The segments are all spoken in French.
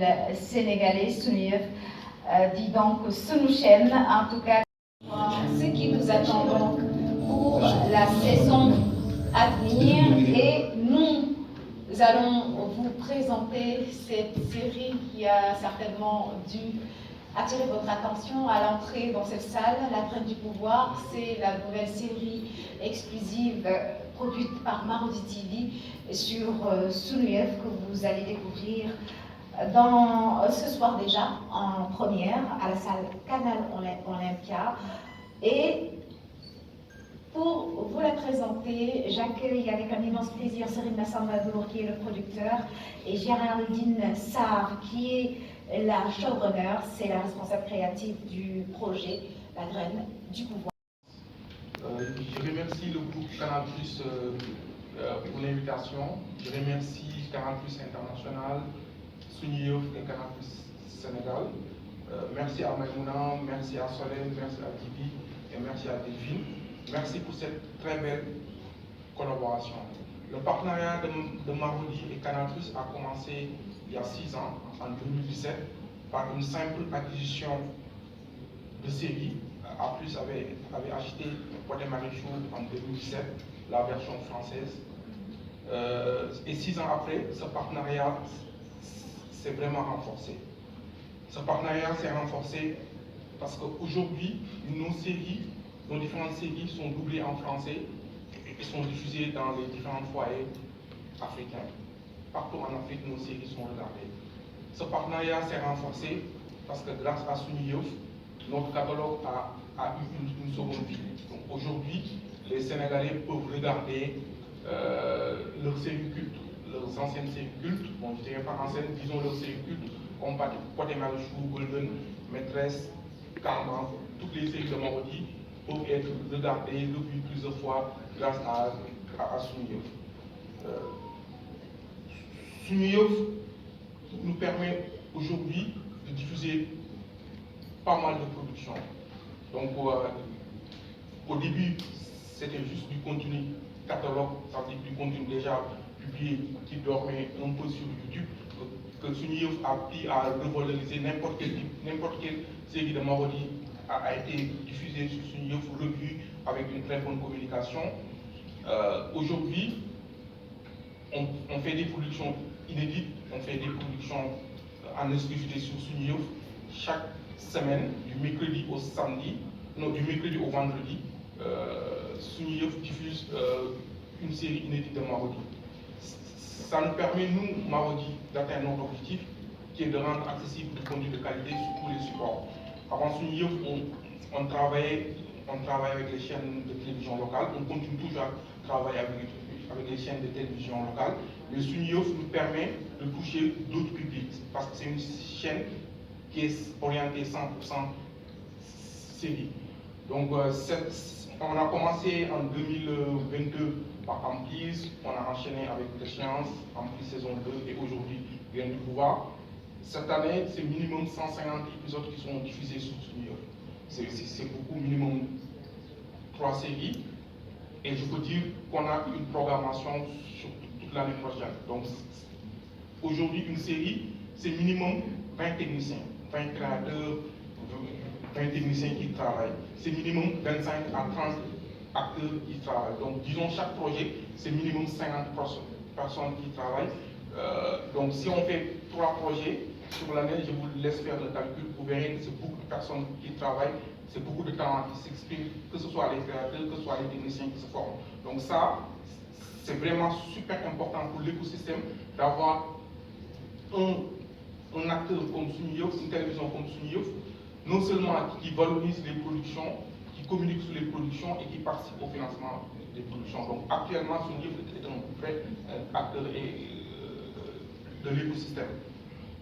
label sénégalais, Sunuyef, dit donc Sunouchen, en tout cas. Ce qui nous attend donc pour la saison à venir, et nous allons vous présenter cette série qui a certainement dû attirer votre attention à l'entrée dans cette salle. La Graine du Pouvoir, c'est la nouvelle série exclusive produite par Marodi TV sur Sunuyef que vous allez découvrir ce soir déjà en première à la salle Canal Olympia. Et pour vous la présenter, j'accueille avec un immense plaisir Serine Massamadour qui est le producteur et Géraldine Sarr qui est la showrunner, c'est la responsable créative du projet La Graine du Pouvoir. Je remercie le groupe Canal+ pour l'invitation. Je remercie Canal+ International, Sunuyef et Canal+ Sénégal. Merci à Maïmouna, merci à Solène, merci à Tibi et merci à Delphine. Merci pour cette très belle collaboration. Le partenariat de Marodi et Canal+ a commencé il y a 6 ans, en 2017, par une simple acquisition de séries. A+ avait acheté Pod et Marichou en 2017, la version française. Et 6 ans après, ce partenariat s'est vraiment renforcé. Ce partenariat s'est renforcé parce qu'aujourd'hui, nos différentes séries sont doublées en français et sont diffusées dans les différents foyers africains. Partout en Afrique, nos séries sont regardées. Ce partenariat s'est renforcé parce que grâce à Sunuyef, notre catalogue a eu une seconde vie. Donc aujourd'hui, les Sénégalais peuvent regarder leurs séries cultes, leurs anciennes séries cultes, bon je dirais pas anciennes, disons leurs séries cultes, comme Pod et Marichou, Golden, Maîtresse, Carmen, toutes les séries de Marodi peuvent être regardées, revues plusieurs fois grâce à Sunuyef. Sunuyef nous permet aujourd'hui de diffuser pas mal de productions. Donc au début, c'était juste du contenu catalogue, c'est-à-dire du contenu déjà publié qui dormait un peu sur YouTube, que Sunuyef a pu à revaloriser n'importe quelle série de Marodi a été diffusée sur Sunuyef, revue avec une très bonne communication. Aujourd'hui, on fait des productions inédites, on fait des productions en exclusivité sur Sunuyef chaque semaine, du mercredi au samedi, non, du mercredi au vendredi. Sunuyef diffuse une série inédite de Marodi. Ça nous permet, nous, Marodi, d'atteindre notre objectif, qui est de rendre accessible du contenu de qualité sur tous les supports. Avant Sunuyef, on travaillait avec les chaînes de télévision locales, on continue toujours à travailler avec les chaînes de télévision locales, mais Sunuyef nous permet de toucher d'autres publics, parce que c'est une chaîne qui est orientée 100% série. Donc, on a commencé en 2022 par Amplis, on a enchaîné avec L'échéance, Amplis saison 2 et aujourd'hui Graine du Pouvoir. Cette année, c'est minimum 150 épisodes qui sont diffusés sur Sunuyef. C'est beaucoup, minimum 3 séries. Et je peux dire qu'on a une programmation sur toute l'année prochaine. Donc, aujourd'hui, une série, c'est minimum 20 techniciens, 20 créateurs, 20 techniciens qui travaillent. C'est minimum 25 à 30 acteurs qui travaillent. Donc, disons, chaque projet, c'est minimum 50 personnes qui travaillent. Donc, si on fait 3 projets sur l'année, je vous laisse faire le calcul, vous verrez que c'est beaucoup de personnes qui travaillent, c'est beaucoup de talents qui s'expriment, que ce soit les créateurs, que ce soit les techniciens qui se forment. Donc ça, c'est vraiment super important pour l'écosystème d'avoir un acteur comme Sunuyef, une télévision comme Sunuyef, non seulement qui valorise les productions, qui communique sur les productions et qui participe au financement des productions. Donc actuellement, Sunuyef est un vrai acteur de l'écosystème.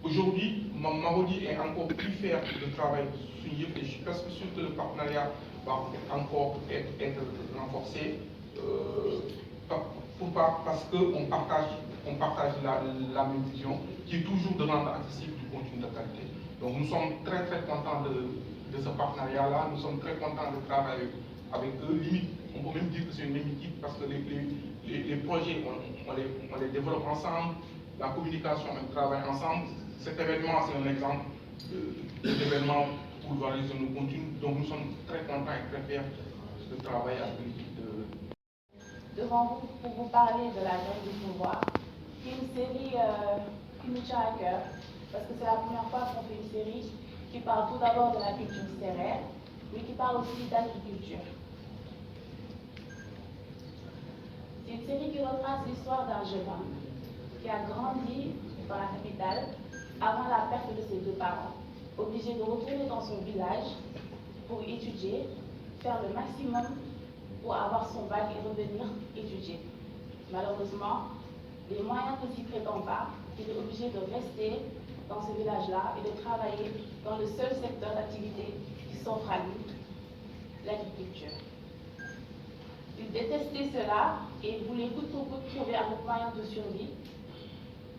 Aujourd'hui, Marodi est encore plus fier de travailler sur Sunuyef et je suis presque sûr que le partenariat va encore être renforcé. Pourquoi? Parce qu'on partage la même vision qui est toujours de rendre accessible du contenu de qualité. Donc nous sommes très contents de ce partenariat-là, nous sommes très contents de travailler avec eux. Limite, on peut même dire que c'est une même équipe parce que les projets, on les développe ensemble. la communication et le travail ensemble. Cet événement, c'est un exemple d'événement pour valoriser nos contenus. Donc nous sommes très contents et très fiers de travailler avec l'équipe devant vous pour vous parler de la Graine du pouvoir, qui est une série qui nous tient à cœur, parce que c'est la première fois qu'on fait une série qui parle tout d'abord de la culture sérère, mais qui parle aussi d'agriculture. C'est une série qui retrace l'histoire d'un jeune homme qui a grandi dans la capitale avant la perte de ses deux parents, obligé de retourner dans son village pour étudier, faire le maximum pour avoir son bac et revenir étudier. Malheureusement, les moyens ne s'y prêtant pas, il est obligé de rester dans ce village-là et de travailler dans le seul secteur d'activité qui s'offre à lui, l'agriculture. Il détestait cela et voulait coûte que coûte trouver un autre moyen de survie,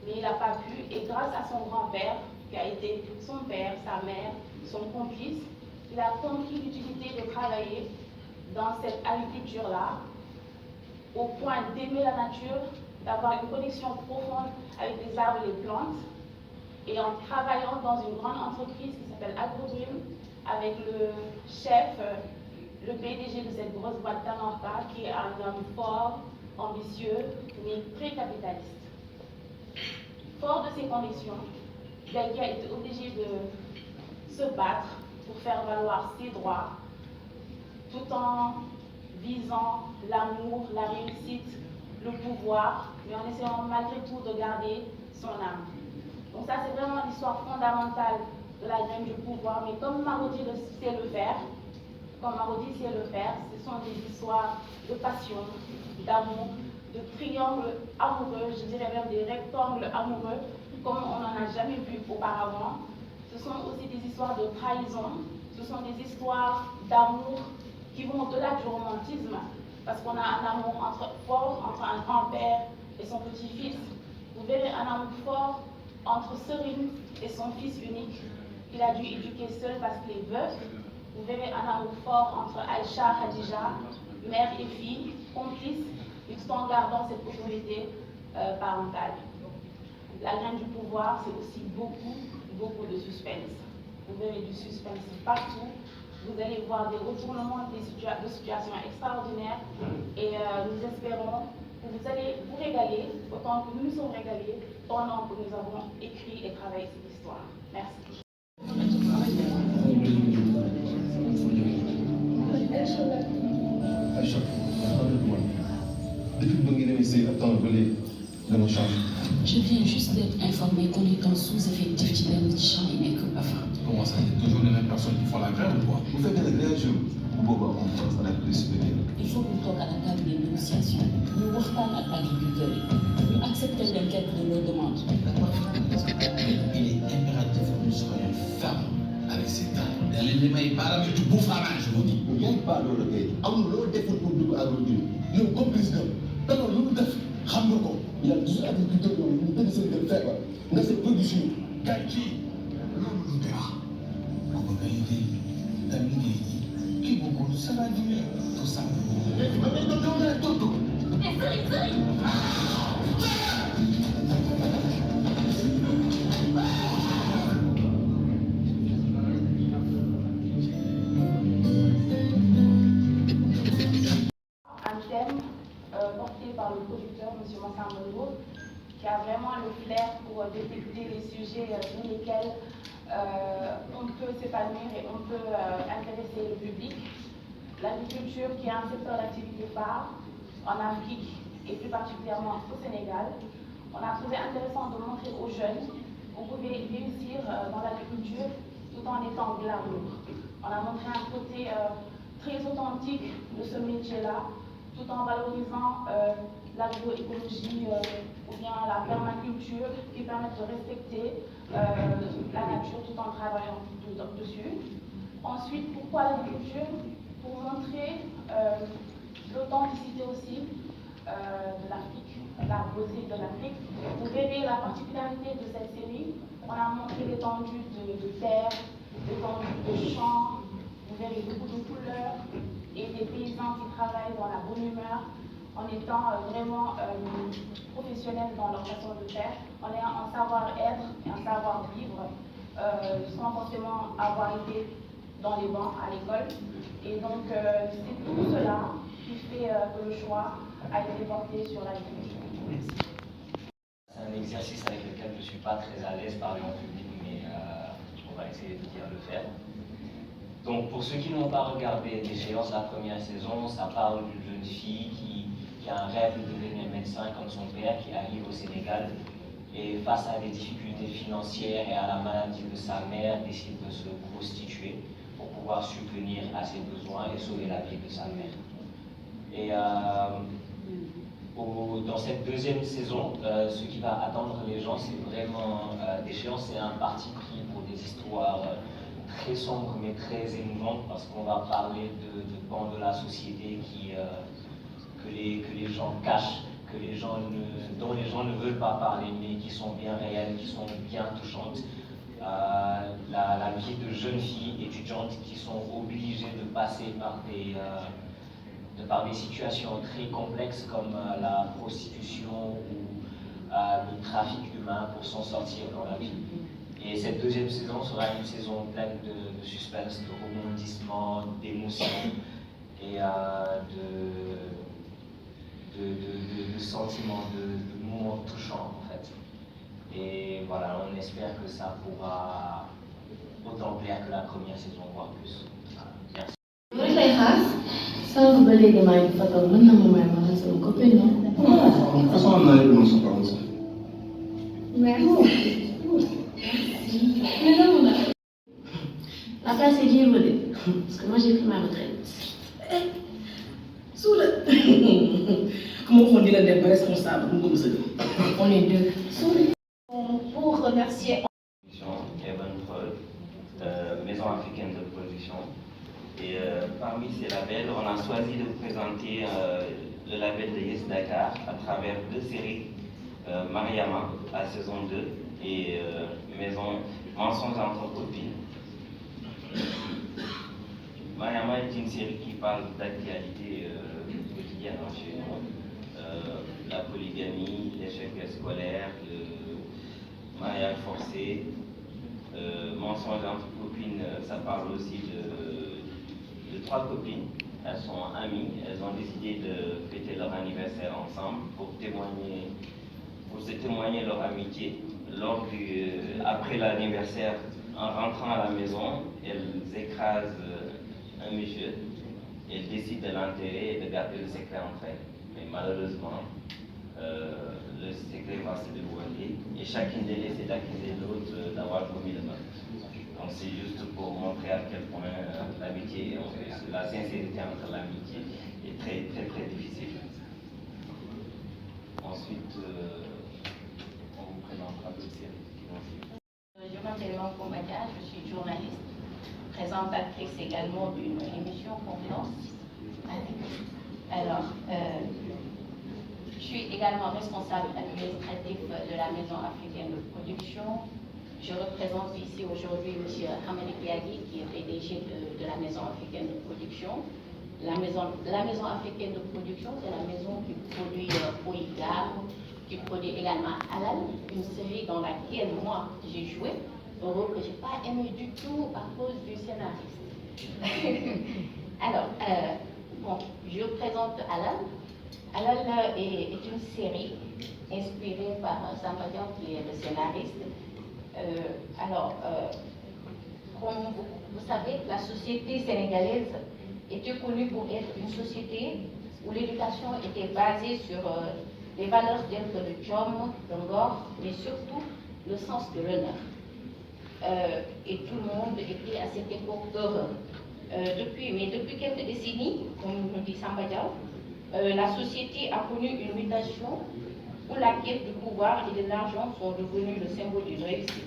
mais il n'a pas pu, et grâce à son grand-père, qui a été son père, sa mère, son complice, il a compris l'utilité de travailler dans cette agriculture-là, au point d'aimer la nature, d'avoir une connexion profonde avec les arbres et les plantes, et en travaillant dans une grande entreprise qui s'appelle AgroDream, avec le chef, le PDG de cette grosse boîte Tanorca, qui est un homme fort, ambitieux, mais très capitaliste. Fort de ces convictions, Belgi a été obligé de se battre pour faire valoir ses droits, tout en visant l'amour, la réussite, le pouvoir, mais en essayant malgré tout de garder son âme. Donc ça, c'est vraiment l'histoire fondamentale de la graine du pouvoir, mais comme Marodi sait le faire, ce sont des histoires de passion, d'amour, de triangles amoureux, je dirais même des rectangles amoureux, comme on n'en a jamais vu auparavant. Ce sont aussi des histoires de trahison, ce sont des histoires d'amour qui vont au-delà du romantisme, parce qu'on a un amour fort entre un grand-père et son petit-fils. Vous verrez un amour fort entre Serine et son fils unique, qu'il a dû éduquer seul parce qu'il est veuf. Vous verrez un amour fort entre Aïcha, Khadija, mère et fille, complices, tout en gardant cette autorité parentale. La graine du pouvoir, c'est aussi beaucoup de suspense. Vous verrez du suspense partout. Vous allez voir des retournements de situations extraordinaires et nous espérons que vous allez vous régaler autant que nous nous sommes régalés pendant que nous avons écrit et travaillé cette histoire. Merci. Je viens juste d'être informé qu'on est en sous-effectif ci benn ci champ yi nekk Bafar. Comment ça, c'est toujours les mêmes personnes qui font la grève ou quoi? Vous faites des grèves, on va plus supérieur. Il faut qu'on toog à la table des négociations. Ñu waxtaan ak agriculteurs yi. Ñu accepter leen quelques de leurs demandes. Il est impératif que nous soyons fermes avec ces temps. Les mecs paramètres du bouffe à main, je vous dis. Yan pas loolu kay amul loo deful pour dugg AgroDream yow complice nga te loolu lu mu def xam nga ko y a toujours agriculteur yooyu ñu tëdd seen kër feebar nga seen production kay kii loolu lu koy wax kooku ngay liggéey dem liggéey ji kii boobu ça va durer tout ça. léegi ba ngay doon ngay tontu. Porté par le producteur, M. Massamba Lo, qui a vraiment le flair pour détecter les sujets sur lesquels on peut s'épanouir et on peut intéresser le public. L'agriculture, qui est un secteur d'activité phare en Afrique et plus particulièrement au Sénégal, on a trouvé intéressant de montrer aux jeunes qu'on pouvait réussir dans l'agriculture tout en étant glamour. On a montré un côté très authentique de ce métier-là, tout en valorisant l'agroécologie ou bien la permaculture qui permettent de respecter la nature tout en travaillant dessus. Ensuite, pourquoi l'agriculture? Pour montrer l'authenticité aussi de l'Afrique, la beauté de l'Afrique. Vous verrez la particularité de cette série. On a montré l'étendue de terre, l'étendue de champs. Vous verrez beaucoup de couleurs et des paysans qui travaillent dans la bonne humeur. en étant vraiment professionnels dans leur façon de faire, en ayant un savoir-être et un savoir-vivre, sans forcément avoir été dans les bancs à l'école. Et donc, c'est tout cela qui fait que le choix a été porté sur la direction. C'est un exercice avec lequel je ne suis pas très à l'aise parler en public, mais on va essayer de bien le faire. Donc, pour ceux qui n'ont pas regardé Déchéance, la première saison, ça parle d'une jeune fille qui a un rêve de devenir médecin comme son père, qui arrive au Sénégal et face à des difficultés financières et à la maladie de sa mère, décide de se prostituer pour pouvoir subvenir à ses besoins et sauver la vie de sa mère. Et dans cette deuxième saison, ce qui va attendre les gens, c'est vraiment Déchéance, c'est un parti pris pour des histoires très sombres mais très émouvantes, parce qu'on va parler de pans de la société que les gens cachent, dont les gens ne veulent pas parler, mais qui sont bien réelles, qui sont bien touchantes. La vie de jeunes filles étudiantes qui sont obligées de passer par des situations très complexes comme la prostitution ou le trafic humain pour s'en sortir dans la vie. Et cette deuxième saison sera une saison pleine de suspense, de rebondissements, d'émotions et de sentiments, de moments touchants en fait. Et voilà, on espère que ça pourra autant plaire que la première saison, voire plus. Merci. Loolu lay xaar sànq ba léegi maa ngi fàttali mën na ma may ma xam sama copine non. façon am na lépp lu soxla woon sax. Merci. Mais non, la place est libre, parce que moi j'ai pris ma retraite. Sous le. Comment on dit la responsable? On est deux. Pour remercier Evan Preuve, Maison africaine de production. Et parmi ces labels, on a choisi de présenter le label de Yes Dakar à travers deux séries, Mariama à saison 2 et Mensonges entre copines. Mariama est une série qui parle d'actualité quotidienne chez nous. La polygamie, l'échec scolaire, le mariage forcé. Mensonges entre copines, ça parle aussi de trois copines. Elles sont amies, elles ont décidé de fêter leur anniversaire ensemble pour se témoigner leur amitié. Après l'anniversaire, en rentrant à la maison, elles écrasent un monsieur. Elles décident de l'enterrer et de garder le secret entre elles. Mais malheureusement, le secret va se dévoiler et chacune d'elles essaie d'accuser l'autre d'avoir commis le meurtre. Donc c'est juste pour montrer à quel point l'amitié, la sincérité entre l'amitié est très très très difficile. Ensuite, on vous présentera d'autres séries qui vont suivre. Je m'appelle Manko Madia, je suis journaliste, présentatrice également d'une émission Confidence. Alors, je suis également responsable administratif de la Maison africaine de production. Je représente ici aujourd'hui M. Hamadi Biagui, qui est PDG de la Maison africaine de production. La Maison africaine de production, c'est la maison qui produit Polygame, qui produit également Halal, une série dans laquelle moi j'ai joué, un rôle que je n'ai pas aimé du tout à cause du scénariste. Alors, bon, je présente Halal. Halal est une série inspirée par Samba Diaw, qui est le scénariste. Comme vous savez, la société sénégalaise était connue pour être une société où l'éducation était basée sur des valeurs telles que le jom, le ngor, mais surtout le sens de l'honneur. Et tout le monde était à cette époque heureux. Depuis quelques décennies, comme nous dit Samba Diaw, la société a connu une mutation où la quête du pouvoir et de l'argent sont devenus le symbole d'une réussite.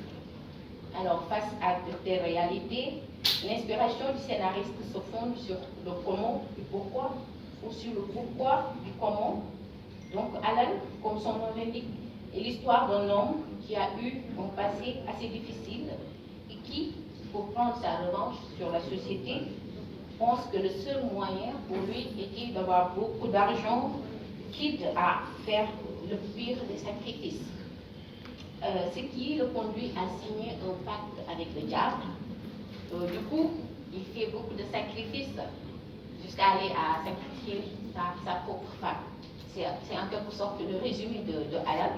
Alors, face à de telles réalités, l'inspiration du scénariste se fonde sur le comment du pourquoi, ou sur le pourquoi du comment. Donc, Halal, comme son nom l'indique, est l'histoire d'un homme qui a eu un passé assez difficile et qui, pour prendre sa revanche sur la société, pense que le seul moyen pour lui était d'avoir beaucoup d'argent quitte à faire le pire des sacrifices. Ce qui le conduit à signer un pacte avec le diable. Du coup, il fait beaucoup de sacrifices jusqu'à aller à sacrifier sa propre femme. C'est en quelque sorte le résumé de Halal.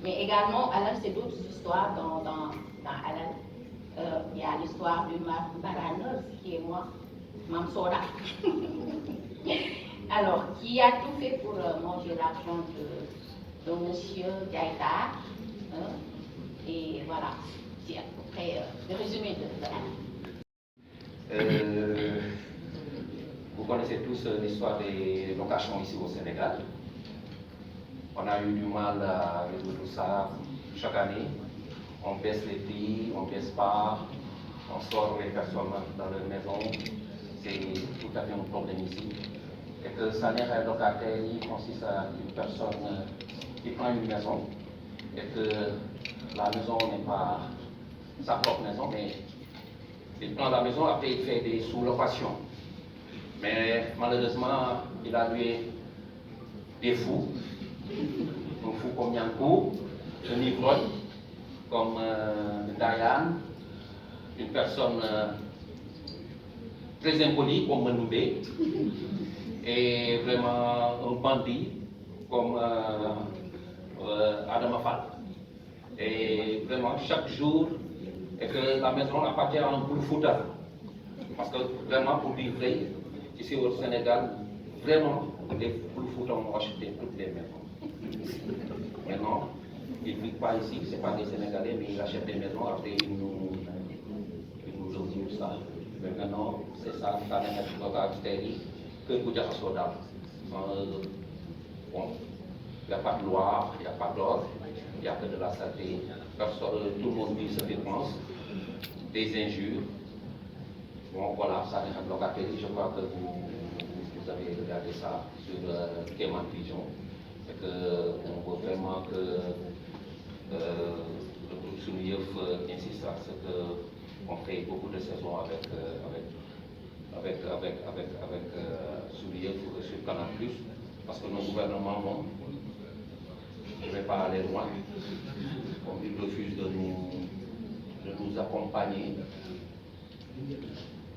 Mais également, Halal, c'est d'autres histoires dans Halal. Il y a l'histoire de ma bananeuse qui est moi, Mamsora. Alors, qui a tout fait pour manger l'argent de monsieur Gaïta. Et voilà, c'est à peu près le résumé de Halal. Vous connaissez tous l'histoire des locations ici au Sénégal. On a eu du mal à résoudre tout ça chaque année. On baisse les prix, on ne baisse pas, on sort les personnes dans leur maison. C'est tout à fait un problème ici. Et que le salaire locataire consiste à une personne qui prend une maison et que la maison n'est pas sa propre maison, mais il prend la maison, après il fait des sous-locations. Mais malheureusement, il a loué des fous, un fou comme Yankou, un ivrogne comme Diane, une personne très impolie comme Manoubé, et vraiment un bandit comme Adama Fall. Et vraiment, chaque jour, et que la maison appartient à un Bouloufouta. Parce que vraiment, pour dire vrai, ici au Sénégal, vraiment, les Bouloufoutas ont acheté toutes les maisons. Maintenant, ils ne vivent pas ici, ce n'est pas des Sénégalais, mais ils achètent des maisons, après ils nous disent ça. Mais maintenant, c'est ça, ça n'est pas que Boudjaka Soda. Bon, il n'y a pas de loi, il n'y a pas d'ordre, il n'y a que de la saleté. Tout le monde dit ce qu'il pense, des injures. Bon, voilà, ça n'est pas de locataire. Je crois que vous avez regardé ça sur Kéman Pigeon. Et qu'on veut vraiment que le groupe Souniouf insiste à ce qu'on fait beaucoup de saisons avec Souniouf sur Canal+, parce que nos gouvernements, je ne vais pas aller loin, comme ils refusent de nous accompagner.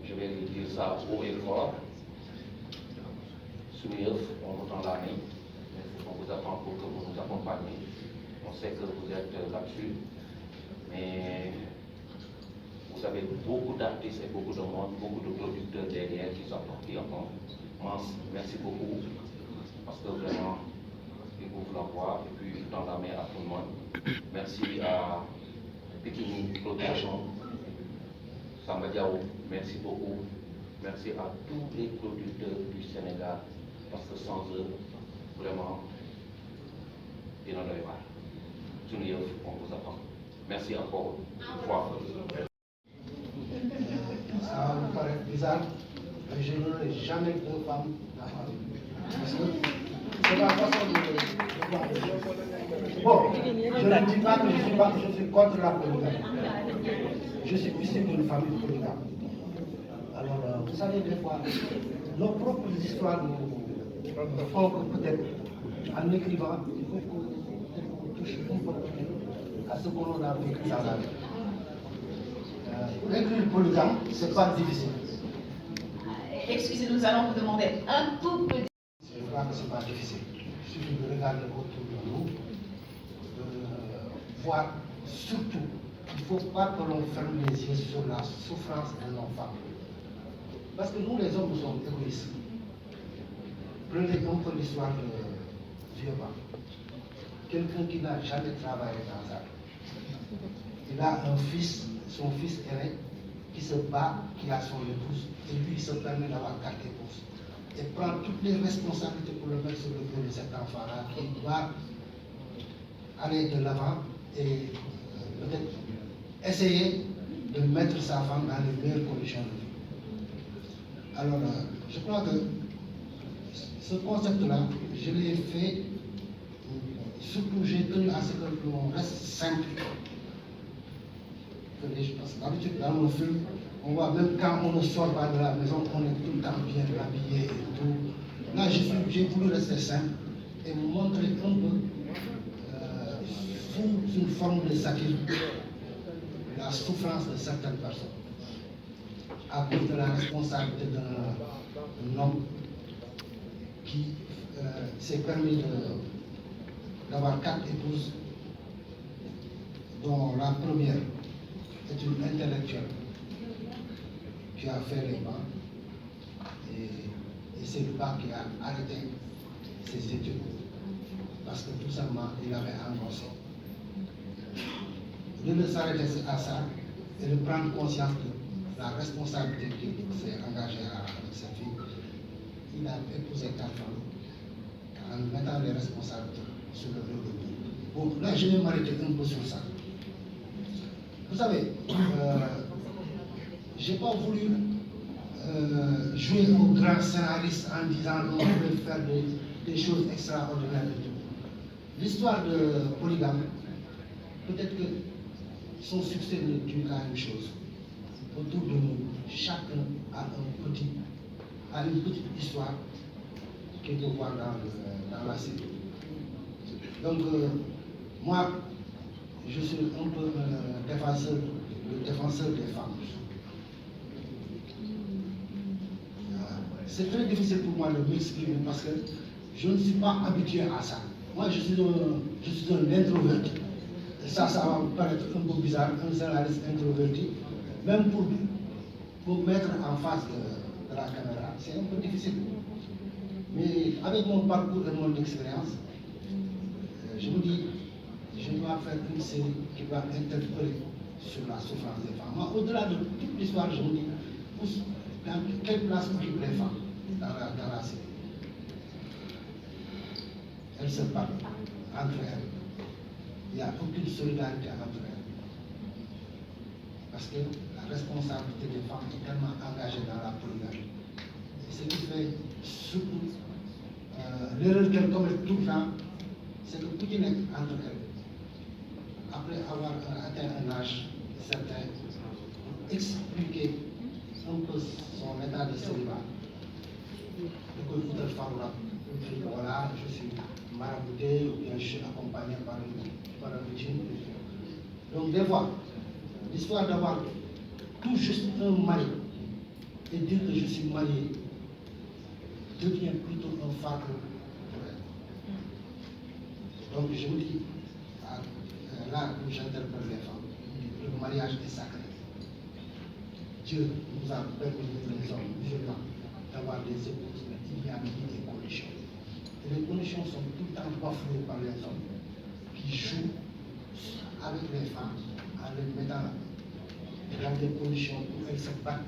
Je vais dire ça haut et fort. Souniouf, on vous tend la main. On vous attend pour que vous nous accompagniez. On sait que vous êtes là-dessus, mais vous avez beaucoup d'artistes et beaucoup de monde, beaucoup de producteurs derrière qui sont partis en compte. Merci beaucoup, parce que vraiment, ils ouvrent la voie et puis ils tendent la main à tout le monde. Merci à Pikini Production, Samba Diao, merci beaucoup. Merci à tous les producteurs du Sénégal, parce que sans eux, vraiment, il n'en avait pas. Souniouf, on vous attend. Merci encore une fois. Ça me paraît bizarre, mais je n'aurai jamais deux femmes dans ma vie. Parce que c'est la façon de voir. Bon, je ne dis pas que je suis contre la polygamie. Je suis issu d'une famille polygame. Alors, vous savez, des fois, nos propres histoires nous font que peut-être, en écrivant, il faut qu'on touche un peu à ce qu'on a vécu dans la vie. Écrire polygame, ce n'est pas difficile. Excusez-nous, nous allons vous demander un tout petit. Je crois que ce n'est pas difficile. Il suffit de regarder autour de nous, de voir surtout qu'il ne faut pas que l'on ferme les yeux sur la souffrance de nos femmes. Parce que nous, les hommes, nous sommes égoïstes. Prenez un peu l'histoire de Dieuba. Quelqu'un qui n'a jamais travaillé dans ça. Il a un fils, son fils aîné, qui se bat, qui a son épouse, et lui, il se permet d'avoir 4 épouses. Et prend toutes les responsabilités pour le mettre sur le dos de cet enfant-là, qui doit aller de l'avant et peut-être essayer de mettre sa femme dans les meilleures conditions de vie. Alors, je crois que ce concept-là, je l'ai fait, surtout j'ai tenu à ce que l'on reste simple. Parce que d'habitude, dans nos films, on voit même quand on ne sort pas de la maison, on est tout le temps bien habillé et tout. Là, j'ai voulu rester simple et montrer un peu sous une forme de satire la souffrance de certaines personnes à cause de la responsabilité d'un homme qui s'est permis d'avoir 4 épouses, dont la première est une intellectuelle qui a fait les bancs, et c'est le bac qui a arrêté ses études parce que tout simplement il avait annoncé. De ne s'arrêter à ça et de prendre conscience de la responsabilité qu'il s'est engagé avec cette fille, il a épousé 4 femmes en mettant les responsabilités sur le dos de tout. Bon, là je vais m'arrêter un peu sur ça. Vous savez, je n'ai pas voulu jouer au grand scénariste en disant qu'on pouvait faire des choses extraordinaires et tout. L'histoire de Polygame, peut-être que son succès ne due qu'à une chose. Autour de nous, chacun a une petite histoire qu'il peut voir dans la série. Donc, moi, je suis un peu le défenseur des femmes. C'est très difficile pour moi de m'exprimer parce que je ne suis pas habitué à ça. Moi, je suis un introverti. Et ça va me paraître un peu bizarre, un scénariste introverti, même pour mettre en face de la caméra, c'est un peu difficile. Mais avec mon parcours et mon expérience, je me dis, je dois faire une série qui va interpeller sur la souffrance des femmes. Moi, au-delà de toute l'histoire, je me dis, dans quelle place occupent les femmes dans la série? Elles se parlent entre elles. Il n'y a aucune solidarité entre elles. Parce que la responsabilité des femmes est tellement engagée dans la polygamie. Et ce qui fait surtout l'erreur qu'elles commettent tout le temps, c'est que Poutine est entre elles. Après avoir atteint un âge certain, expliquer un peu son état de célibat, voilà, je suis marabouté ou bien je suis accompagné par un régime. Donc des fois, l'histoire d'avoir tout juste un mari et dire que je suis marié devient plutôt un fardeau pour elle. Donc je me dis, là où j'interpelle les femmes, le mariage est sacré. Dieu nous a permis, les hommes musulmans, d'avoir des épouses, mais il y a mis des conditions. Et les conditions sont tout le temps bafouées par les hommes qui jouent avec les femmes en les mettant dans des conditions où elles se battent,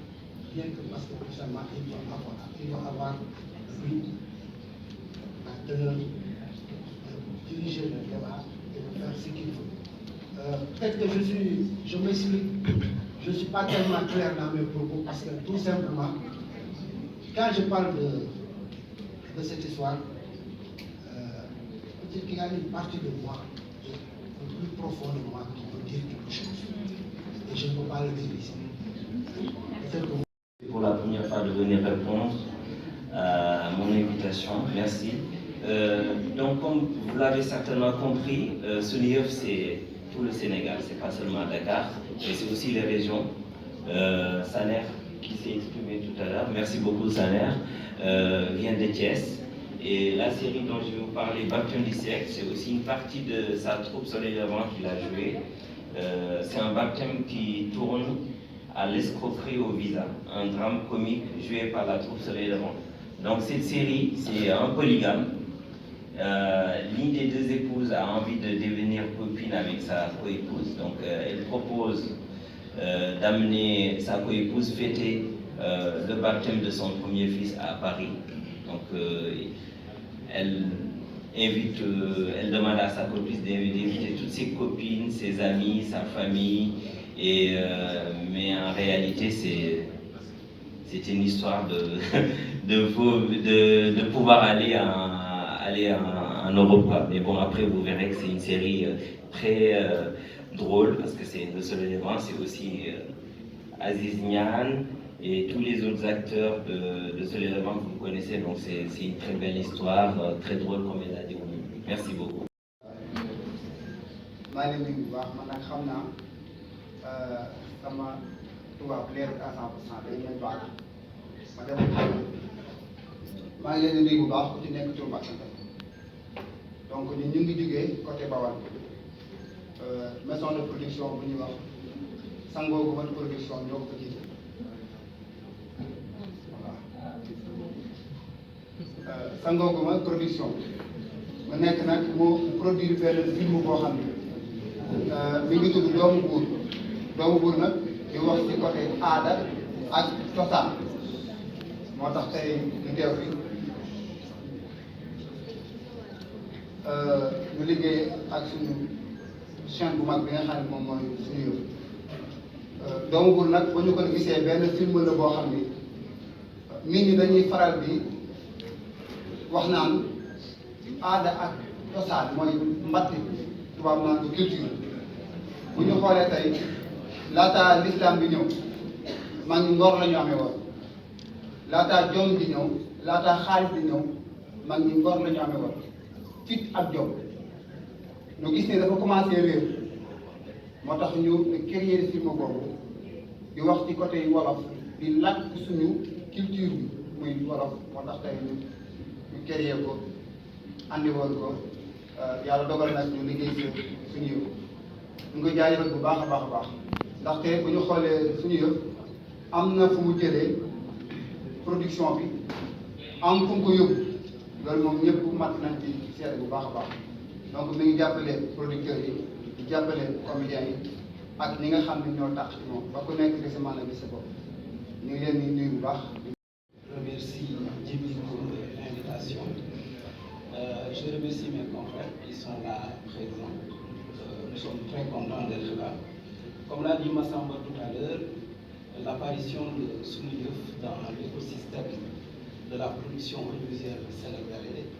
bien que parce que tout simplement il doit avoir lui la teneur de diriger le débat et de faire ce qu'il faut. Peut-être que je m'explique, je ne suis pas tellement clair dans mes propos parce que tout simplement, quand je parle de cette histoire, peut-être qu'il y a une partie de moi, le plus profond de moi, qui peut dire quelque chose. Et je ne peux pas le dire ici. Pour la première fois de venir répondre à mon invitation, merci. Donc comme vous l'avez certainement compris, SONIEF c'est tout le Sénégal, c'est pas seulement Dakar, mais c'est aussi les régions. Saner, qui s'est exprimé tout à l'heure, merci beaucoup Saner, vient de Thiès. Et la série dont je vais vous parler, Baptême du siècle, c'est aussi une partie de sa troupe Soleil Levant qu'il a joué. C'est un baptême qui tourne à l'escroquerie au visa, un drame comique joué par la troupe Soleil Levant. Donc cette série, c'est un polygame. L'une des deux épouses a envie de devenir copine avec sa coépouse, donc elle propose d'amener sa coépouse fêter le baptême de son premier fils à Paris. Donc elle demande à sa copine d'inviter toutes ses copines, ses amis, sa famille, mais en réalité c'est une histoire de pouvoir aller en Europe, quoi. Mais bon, après vous verrez que c'est une série très drôle parce que c'est Le Soleil Levant, c'est aussi Aziz Niane et tous les autres acteurs de Soleil Levant que vous connaissez. Donc c'est une très belle histoire, très drôle comme elle a dit. Merci beaucoup. maa ngi leen di nuyu bu baax man nag xam naa sama tubaab leerul à 100% dañu leen baal ma dem maa ngi leen di nuyu bu baax ku ci nekk tur ak sant donc ñu ngi jógee côté Bawal maison de production bu ñuy wax Sango Gouma production ñoo ko jiite voilà Sango Gouma production mu nekk nag moo produire benn film boo xam ne mi ngi tudd doomu buur nag di wax ci côté aada ak cosaan moo tax tey ñu teew fi ñu liggéey ak suñu chaîne bu mag bi nga xam ne moom mooy suñu yëf doomu buur nag bu ñu ko gisee benn film la boo xam ni nit ñi dañuy faral di wax naan aada ak cosaan mooy mbatti tubaab naan ko culture bu ñu xoolee tey laataa l'islam bi ñëw mag ñi ngor la ñu amee woon laataa jom di ñëw laataa xaalis di ñëw mag ñi ngor la ñu amee woon fit ak jom ñu gis ne dafa commencé réer moo tax ñu créer film boobu di wax ci côté wolof di làkk suñu culture bi muy wolof moo tax tey ñu créer ko andi woon ko yàlla dogal nag ñu liggéey si suñu yëf ñu ngi koy jaajëfal bu baax a baax a baax ndaxte bu ñu xoolee suñu yëf am na fu mu jëlee production bi am fu mu ko yóbbu loolu moom ñëpp mat nañ ci seede bu baax a baax donc mi ngi jàppale producteurs yi di jàppale comédiens yi ak ñi nga xam ne ñoo tax ci moom ba ku nekk di sa mën a gis sa bopp ñu ngi leen di nuyu bu baax. remercie Djiby pour l'invitation. Je remercie mes confrères qui sont là présents. Nous sommes très contents d'être là. Comme l'a dit Massamba tout à l'heure, l'apparition de Sunu Yëf dans l'écosystème de la production audiovisuelle sénégalaise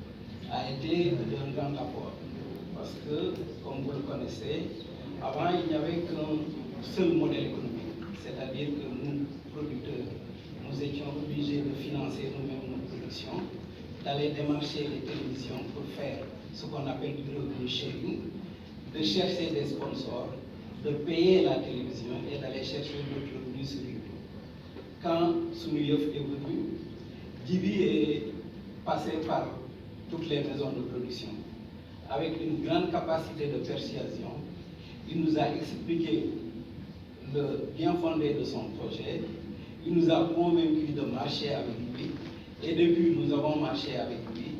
a été d'un grand apport. Parce que, comme vous le connaissez, avant il n'y avait qu'un seul modèle économique, c'est-à-dire que nous, producteurs, nous étions obligés de financer nous-mêmes nos productions, d'aller démarcher les télévisions pour faire ce qu'on appelle du revenu sharing, de chercher des sponsors, de payer la télévision et d'aller chercher notre revenu sur YouTube. Quand Sunu Yëf est venu, Djiby est passé par toutes les maisons de production avec une grande capacité de persuasion. Il nous a expliqué le bien fondé de son projet. Il nous a convaincus de marcher avec lui. Et depuis, nous avons marché avec lui.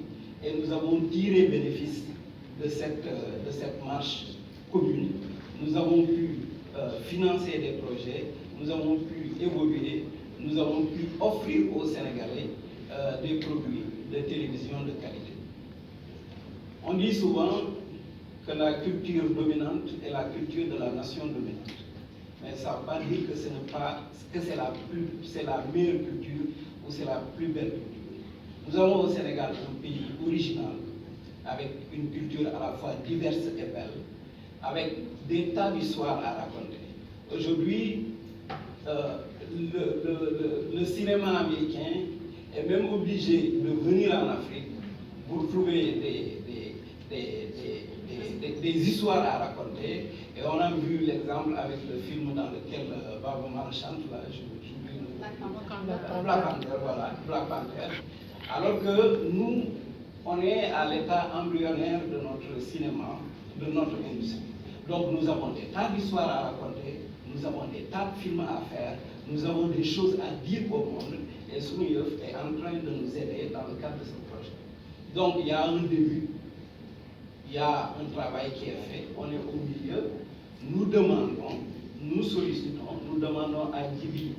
Et nous avons tiré bénéfice de cette marche commune. Nous avons pu financer des projets. Nous avons pu évoluer. Nous avons pu offrir aux Sénégalais des produits de télévision de qualité. On dit souvent que la culture dominante est la culture de la nation dominante. Mais ça ne veut pas dire que c'est la meilleure culture ou c'est la plus belle culture. Nous avons au Sénégal un pays original, avec une culture à la fois diverse et belle, avec des tas d'histoires à raconter. Aujourd'hui, le cinéma américain est même obligé de venir en Afrique pour trouver des histoires à raconter. Et on a vu l'exemple avec le film dans lequel Baaba Maal chante, là, Black Panther. Alors que nous, on est à l'état embryonnaire de notre cinéma, de notre industrie. Donc nous avons des tas d'histoires à raconter, nous avons des tas de films à faire, nous avons des choses à dire au monde, et Sunu Yëf est en train de nous aider dans le cadre de ce projet. Donc il y a un début, il y a un travail qui est fait, on est au milieu, nous demandons, nous sollicitons, nous demandons à Djiby,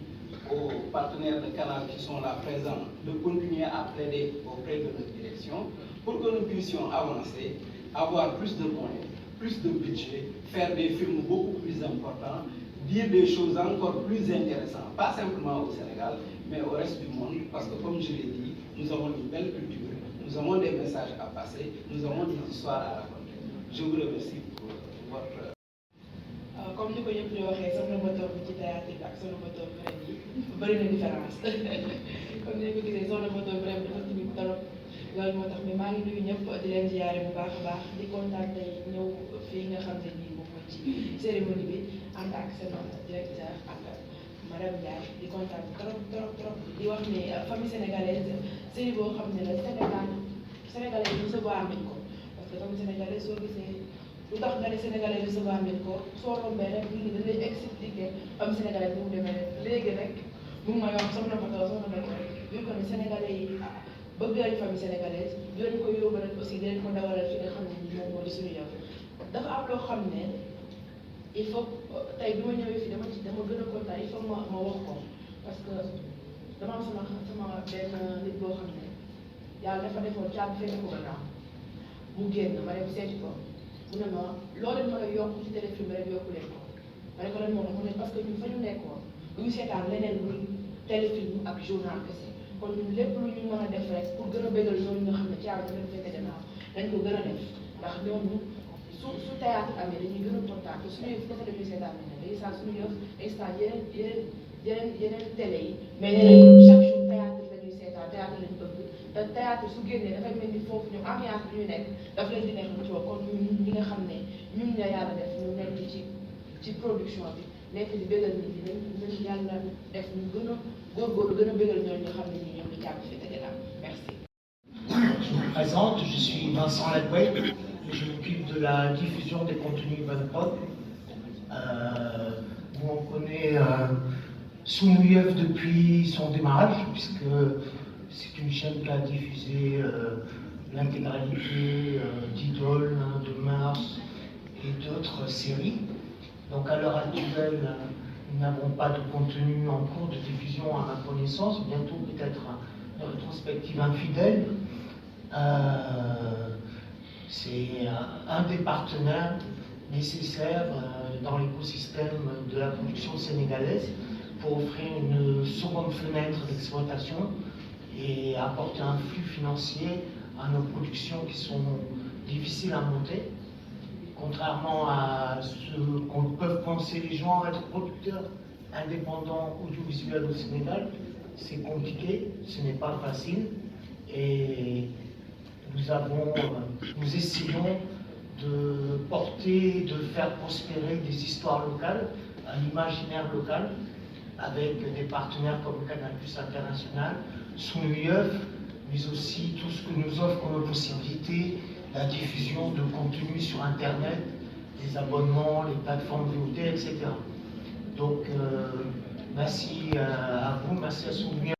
aux partenaires de Canal qui sont là présents, de continuer à plaider auprès de notre direction pour que nous puissions avancer, avoir plus de moyens, plus de budget, faire des films beaucoup plus importants, dire des choses encore plus intéressantes, pas simplement au Sénégal, mais au reste du monde, parce que comme je l'ai dit, nous avons une belle culture, nous avons des messages à passer, nous avons des histoires à raconter. Je vous remercie pour votre... Comme nous connaissons plus le Soxna Moto bi ci théâtre bi ak Soxna Moto bi ren yi bëri na différence comme ni nga ko gisee Soxna Moto bi ren dafa timide trop loolu moo tax mais maa ngi nuyu ñëpp di leen ziyaare bu baax a baax di kontaan tey ñëw fii nga xam ne nii moom mooy ci cérémonie bi ànd ak seen directeur ak madame Ndiaye di kontaan trop di wax ne famille sénégalaise série boo xam ne la sénégalais recevoir nañ ko parce que famille sénégalaise soo gisee lu tax nga ne sénégalais recevoir nañ ko soo rombee rek nit ñi dañ lay expliquer famille sénégalaise bu mu demee rek léegi rek mu ma wax soxna rek yu ko ne sénégalais yi bëgg nañ famille sénégalaise dinañ ko yóbbu rek aussi dinañ ko dawalal fi nga xam ne nii moom moo di suñu yow dafa am loo xam ne il faut tey bi ma ñëwee fii dama gën a kontaan il faut ma wax ko parce que dama am sama benn nit boo xam ne yàlla dafa defoon caabi fekk ko gannaaw mu génn ma dem seeti ko mu ne ma loo leen mën a yokk ci téléfilm rek yokku leen ko ma ne ko lan moo tax mu ne parce que ñun fa ñu nekkoon du ñu seetaan leneen lu téléfilm ak journal kese kon ñun lépp lu ñu mën a def rek pour gën a bégal ñooñu nga xam ne caabi dafa leen fekk gannaaw dañ ko gën a def ndax ñooñu su théâtre amee dañuy gën a kontaan te suñu yëf dafa dañuy seetaan ne day saa suñu yëf instant yeneen télé yi mais nee nañ chaque jour théâtre lañuy seetaan théâtre lañu bëgg te théâtre su génnee dafay mel ni foofu ñu ambiance bi ñu nekk daf leen di nekk lu ci kon ñun ñi nga xam ne ñun la yàlla def ñu nekk ci production bi nekk di bégal nit ñi nañ yàlla def ñu gën a góorgóorlu gën a bégal ñooñu nga xam ne ñi ñoom di jàpp fi tege daal merci. Je me présente, je suis Vincent Lagouet et je m'occupe de la diffusion des contenus Vanpod. Où on connaît Soumouyeuf depuis son démarrage, puisque c'est une chaîne qui a diffusé l'intégralité d'Idole, de Mars et d'autres séries. Donc à l'heure actuelle, nous n'avons pas de contenu en cours de diffusion à ma connaissance, bientôt peut-être une rétrospective infidèle. C'est un des partenaires nécessaires dans l'écosystème de la production sénégalaise pour offrir une seconde fenêtre d'exploitation et apporter un flux financier à nos productions qui sont difficiles à monter. Contrairement à ce qu'on peuvent penser les gens, être producteur indépendant audiovisuel au Sénégal, c'est compliqué, ce n'est pas facile. Et nous essayons de porter, de faire prospérer des histoires locales, un imaginaire local, avec des partenaires comme Canal+ International, Soumouyeuf, mais aussi tout ce que nous offre comme possibilité, la diffusion de contenu sur Internet, les abonnements, les plateformes VOD, etc. Donc, merci à vous, merci à Soumouyeuf.